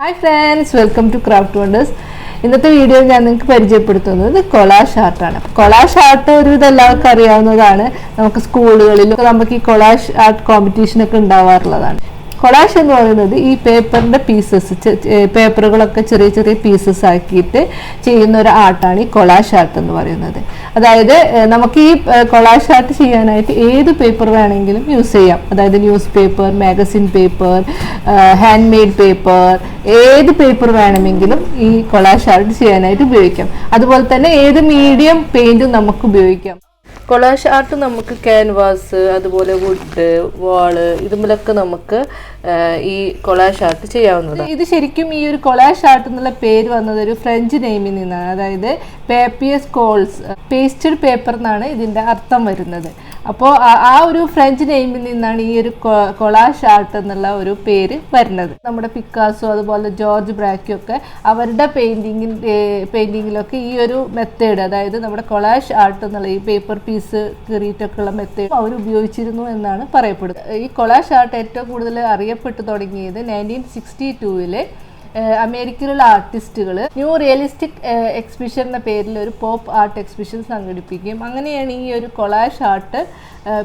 Hi friends, welcome to Craft Wonders. ഇന്നത്തെ video ഞാൻ നിങ്ങൾക്ക് പരിചയപ്പെടുത്തുന്നത് കൊളാഷ് ആർട്ടാണ്. കൊളാഷ് ആർട്ട് ഒരുവിധം എല്ലാവർക്കും അറിയാവുന്നതാണ്. നമുക്ക് സ്കൂളുകളിലും നമുക്ക് ഈ കൊളാഷ് ആർട്ട് കോമ്പറ്റീഷനൊക്കെ ഉണ്ടാവാറുള്ളതാണ്. കൊളാഷ് എന്ന് പറയുന്നത് ഈ പേപ്പറിൻ്റെ പീസസ്, പേപ്പറുകളൊക്കെ ചെറിയ ചെറിയ പീസസ് ആക്കിയിട്ട് ചെയ്യുന്ന ഒരു ആർട്ടാണ് ഈ കൊളാഷ് ആർട്ട് എന്ന് പറയുന്നത്. അതായത് നമുക്ക് ഈ കൊളാഷ് ആർട്ട് ചെയ്യാനായിട്ട് ഏത് പേപ്പർ വേണമെങ്കിലും യൂസ് ചെയ്യാം. അതായത് news paper, magazine paper, hand made paper, ഏത് പേപ്പർ വേണമെങ്കിലും ഈ കൊളാഷ് ആർട്ട് ചെയ്യാനായിട്ട് ഉപയോഗിക്കാം. അതുപോലെ തന്നെ ഏത് മീഡിയം പെയിൻറ്റും നമുക്ക് ഉപയോഗിക്കാം. കൊളാഷ് ആർട്ട് നമുക്ക് ക്യാൻവാസ്, അതുപോലെ വുഡ്, വാള്, ഇതുമൂലൊക്കെ നമുക്ക് ഈ കൊളാഷ് ആർട്ട് ചെയ്യാവുന്നതാണ്. ഇത് ശരിക്കും ഈ ഒരു കൊളാഷ് ആർട്ട് എന്നുള്ള പേര് വന്നത് ഒരു ഫ്രഞ്ച് നെയിമിൽ നിന്നാണ്. അതായത് പേപ്പിയസ് കോൾസ്, പേസ്റ്റഡ് പേപ്പർ എന്നാണ് ഇതിൻ്റെ അർത്ഥം വരുന്നത്. അപ്പോൾ ആ ഒരു ഫ്രഞ്ച് നെയിമിൽ നിന്നാണ് ഈ ഒരു കൊളാഷ് ആർട്ട് എന്നുള്ള ഒരു പേര് വരുന്നത്. നമ്മുടെ പിക്കാസോ അതുപോലെ ജോർജ് ബ്രാക്കോ ഒക്കെ അവരുടെ പെയിൻറ്റിങ്ങിലൊക്കെ ഈ ഒരു മെത്തേഡ്, അതായത് നമ്മുടെ കൊളാഷ് ആർട്ട് എന്നുള്ള ഈ പേപ്പർ പീസ് കീറിയിട്ടൊക്കെ ഉള്ള മെത്തേഡ് അവർ ഉപയോഗിച്ചിരുന്നു എന്നാണ് പറയപ്പെടുന്നത്. ഈ കൊളാഷ് ആർട്ട് ഏറ്റവും കൂടുതൽ അറിയപ്പെട്ടു തുടങ്ങിയത് 1962 അമേരിക്കയിലുള്ള ആർട്ടിസ്റ്റുകൾ ന്യൂ റിയലിസ്റ്റിക് എക്സിബിഷൻ എന്ന പേരിൽ ഒരു പോപ്പ് ആർട്ട് എക്സിബിഷൻ സംഘടിപ്പിക്കുകയും അങ്ങനെയാണ് ഈ ഒരു കൊളാഷ് ആർട്ട്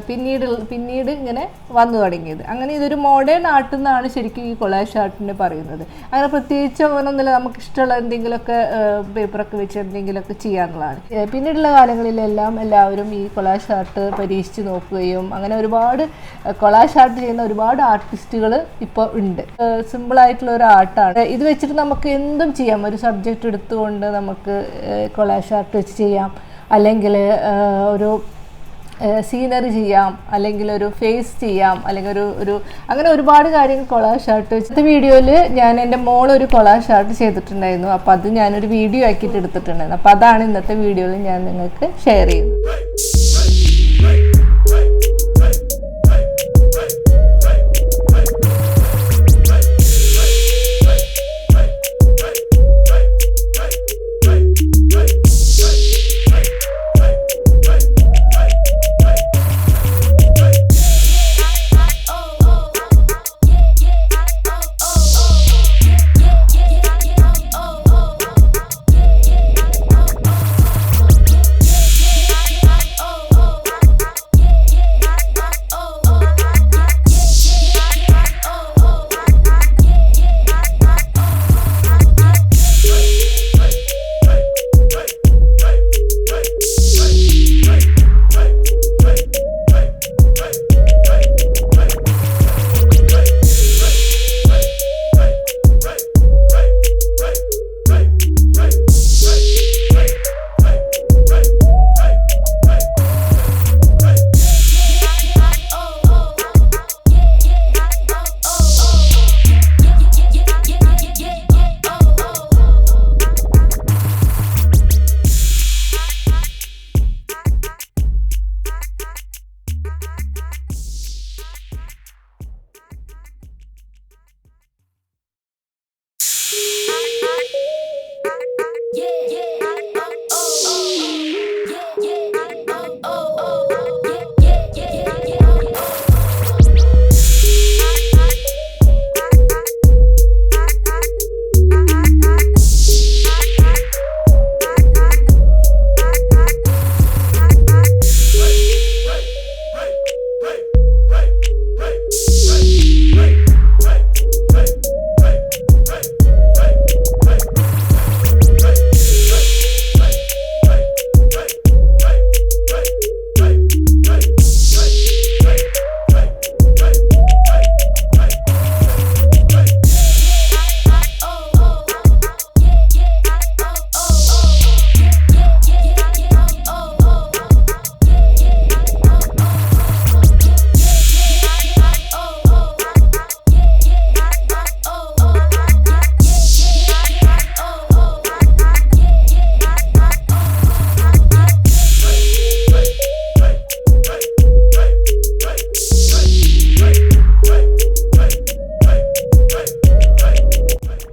പിന്നീട് ഇങ്ങനെ വന്നു തുടങ്ങിയത്. അങ്ങനെ ഇതൊരു മോഡേൺ ആർട്ട് എന്നാണ് ശരിക്കും ഈ കൊളാഷ് ആർട്ടിനെ പറയുന്നത്. അങ്ങനെ പ്രത്യേകിച്ച് അങ്ങനെയൊന്നുമില്ല, നമുക്ക് ഇഷ്ടമുള്ള എന്തെങ്കിലുമൊക്കെ പേപ്പറൊക്കെ വെച്ച് എന്തെങ്കിലുമൊക്കെ ചെയ്യാനുള്ളതാണ്. പിന്നീടുള്ള കാലങ്ങളിലെല്ലാം എല്ലാവരും ഈ കൊളാഷ് ആർട്ട് പരീക്ഷിച്ച് നോക്കുകയും അങ്ങനെ ഒരുപാട് കൊളാഷ് ആർട്ട് ചെയ്യുന്ന ഒരുപാട് ആർട്ടിസ്റ്റുകൾ ഇപ്പോൾ ഉണ്ട്. സിമ്പിളായിട്ടുള്ള ഒരു ആർട്ടാണ്. ഇത് വെച്ചിട്ട് നമുക്ക് എന്തും ചെയ്യാം. ഒരു സബ്ജക്റ്റ് എടുത്തുകൊണ്ട് നമുക്ക് കൊളാഷ് ആർട്ട് വെച്ച് ചെയ്യാം, അല്ലെങ്കിൽ ഒരു സീനറി ചെയ്യാം, അല്ലെങ്കിൽ ഒരു ഫേസ് ചെയ്യാം, അല്ലെങ്കിൽ ഒരു അങ്ങനെ ഒരുപാട് കാര്യങ്ങൾ കൊളാഷ് ആർട്ട് വെച്ചിട്ട്. വീഡിയോയിൽ ഞാൻ എൻ്റെ മോളൊരു കൊളാഷ് ആർട്ട് ചെയ്തിട്ടുണ്ടായിരുന്നു. അപ്പോൾ അത് ഞാനൊരു വീഡിയോ ആക്കിയിട്ട് എടുത്തിട്ടുണ്ടായിരുന്നു. അപ്പോൾ അതാണ് ഇന്നത്തെ വീഡിയോയിൽ ഞാൻ നിങ്ങൾക്ക് ഷെയർ ചെയ്യുന്നത്.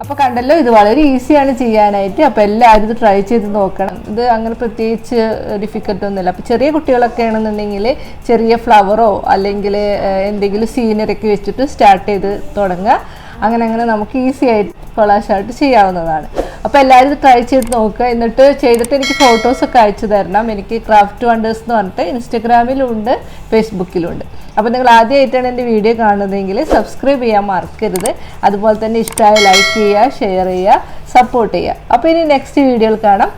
അപ്പോൾ കണ്ടല്ലോ, ഇത് വളരെ ഈസിയാണ് ചെയ്യാനായിട്ട്. അപ്പോൾ എല്ലാവരും ഇത് ട്രൈ ചെയ്ത് നോക്കണം. ഇത് അങ്ങനെ പ്രത്യേകിച്ച് ഡിഫിക്കൽട്ട് ഒന്നുമില്ല. അപ്പോൾ ചെറിയ കുട്ടികളൊക്കെ ആണെന്നുണ്ടെങ്കിൽ ചെറിയ ഫ്ലവറോ അല്ലെങ്കിൽ എന്തെങ്കിലും സീനറിയൊക്കെ വെച്ചിട്ട് സ്റ്റാർട്ട് ചെയ്ത് തുടങ്ങുക. അങ്ങനെ നമുക്ക് ഈസി ആയിട്ട് കൊളാഷ് ആർട്ട് ചെയ്യാവുന്നതാണ്. അപ്പോൾ എല്ലാവരും ഇത് ട്രൈ ചെയ്ത് നോക്കുക. എന്നിട്ട് ചെയ്തിട്ട് എനിക്ക് ഫോട്ടോസൊക്കെ അയച്ചു തരണം. എനിക്ക് ക്രാഫ്റ്റ് വണ്ടേഴ്സ് എന്ന് പറഞ്ഞിട്ട് ഇൻസ്റ്റഗ്രാമിലുണ്ട്, ഫേസ്ബുക്കിലുണ്ട്. അപ്പോൾ നിങ്ങൾ ആദ്യമായിട്ടാണ് എൻ്റെ വീഡിയോ കാണുന്നതെങ്കിൽ സബ്സ്ക്രൈബ് ചെയ്യാൻ മറക്കരുത്. അതുപോലെ തന്നെ ഇഷ്ടമായ ലൈക്ക് ചെയ്യുക, ഷെയർ ചെയ്യുക, സപ്പോർട്ട് ചെയ്യുക. അപ്പോൾ ഇനി നെക്സ്റ്റ് വീഡിയോയിൽ കാണാം.